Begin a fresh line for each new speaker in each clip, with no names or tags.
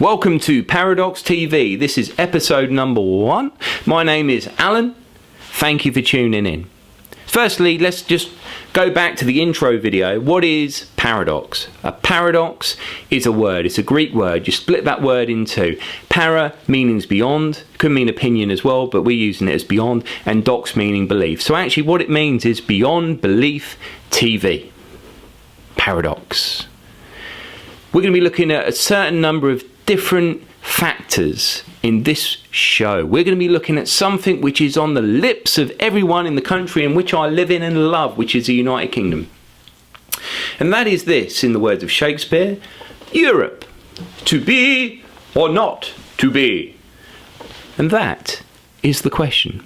Welcome to Paradox TV. This is episode number 1. My name is Alan. Thank you for tuning in. Firstly, let's just go back to the intro video. What is paradox? A paradox is a word. It's a Greek word. You split that word in two. Para meaning beyond. Could mean opinion as well, but we're using it as beyond. And dox meaning belief. So actually what it means is beyond belief TV. Paradox. We're going to be looking at a certain number of different factors in this show. We're going to be looking at something which is on the lips of everyone in the country in which I live in and love, which is the United Kingdom. And that is this, in the words of Shakespeare: Europe, to be or not to be? And that is the question.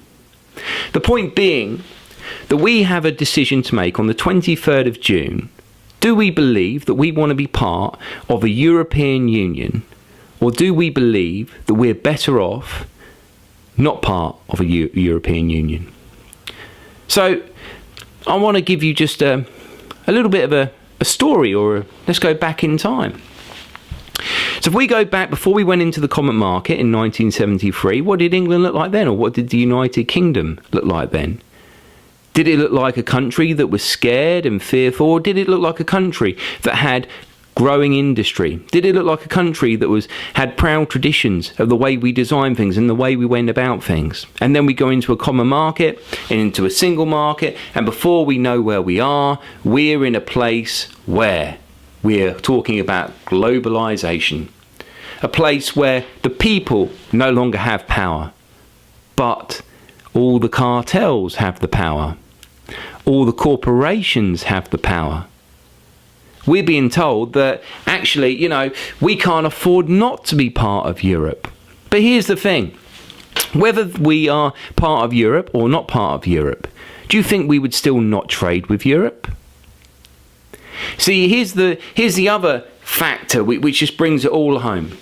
The point being that we have a decision to make on the 23rd of June. Do we believe that we want to be part of a European Union, or do we believe that we're better off not part of a European Union? So I want to give you just a little bit of a story, let's go back in time. So if we go back before we went into the common market in 1973, what did England look like then, or what did the United Kingdom look like then? Did it look like a country that was scared and fearful, or did it look like a country that had growing industry? Did it look like a country that had proud traditions of the way we design things and the way we went about things? And then we go into a common market and into a single market, and before we know where we are, we're in a place where we're talking about globalization. A place where the people no longer have power, but all the cartels have the power. All the corporations have the power. We're being told that actually, we can't afford not to be part of Europe. But here's the thing. Whether we are part of Europe or not part of Europe, do you think we would still not trade with Europe? See, here's the other factor which just brings it all home.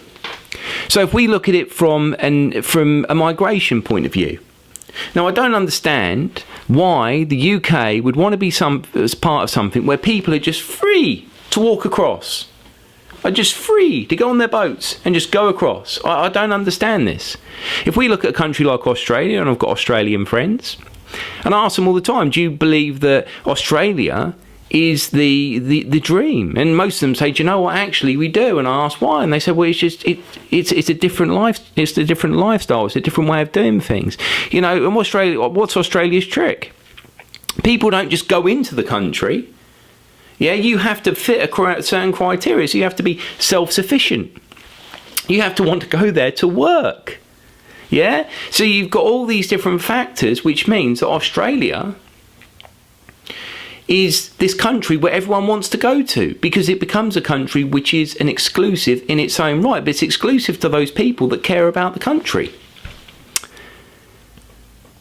So if we look at it from a migration point of view, now, I don't understand why the UK would want to be as part of something where people are just free to walk across, are just free to go on their boats and just go across. I don't understand this. If we look at a country like Australia, and I've got Australian friends, and I ask them all the time, do you believe that Australia is the dream? And most of them say, do you know what, actually we do. And I ask why, and they say, well, it's a different life, it's a different lifestyle, it's a different way of doing things, and what's Australia's trick? People don't just go into the country. You have to fit a certain criteria. So you have to be self-sufficient, you have to want to go there to work. So you've got all these different factors, which means that Australia is this country where everyone wants to go to, because it becomes a country which is an exclusive in its own right, but it's exclusive to those people that care about the country.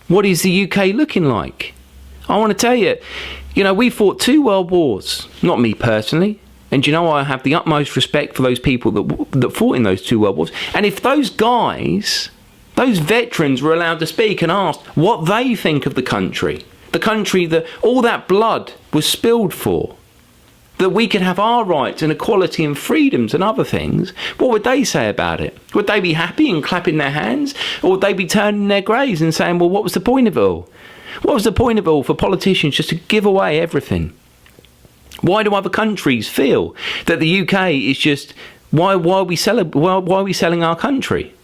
What is the UK looking like? I want to tell you, we fought 2 world wars, not me personally, and I have the utmost respect for those people that fought in those 2 world wars. And if those guys, those veterans, were allowed to speak and asked what they think of the country that all that blood was spilled for, that we could have our rights and equality and freedoms and other things, what would they say about it? Would they be happy and clapping their hands? Or would they be turning their graves and saying, well, what was the point of it all? What was the point of it all for politicians just to give away everything? Why do other countries feel that the UK is just, why are we selling our country?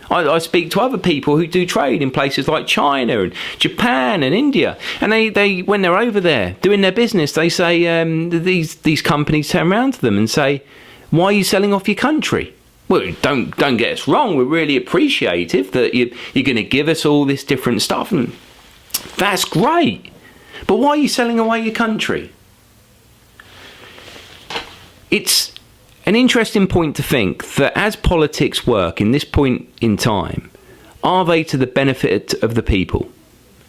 I speak to other people who do trade in places like China and Japan and India, and they when they're over there doing their business, they say, these companies turn around to them and say, why are you selling off your country? Well, don't get us wrong, we're really appreciative that you're going to give us all this different stuff, and that's great, but why are you selling away your country? It's an interesting point to think that as politics work in this point in time, are they to the benefit of the people?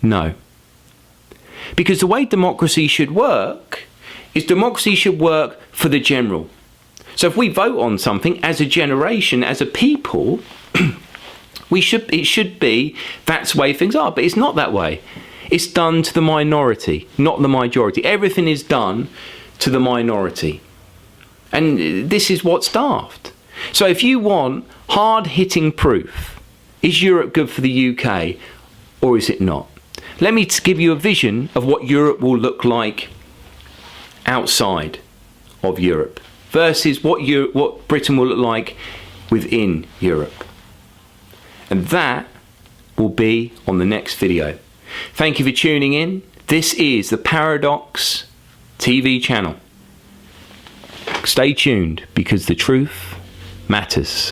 No. Because the way democracy should work is democracy should work for the general. So if we vote on something as a generation, as a people, it should be that's the way things are, but it's not that way. It's done to the minority, not the majority. Everything is done to the minority. And this is what's daft. So if you want hard-hitting proof, is Europe good for the UK or is it not? Let me give you a vision of what Europe will look like outside of Europe versus what Britain will look like within Europe. And that will be on the next video. Thank you for tuning in. This is the Paradox TV channel. Stay tuned because the truth matters.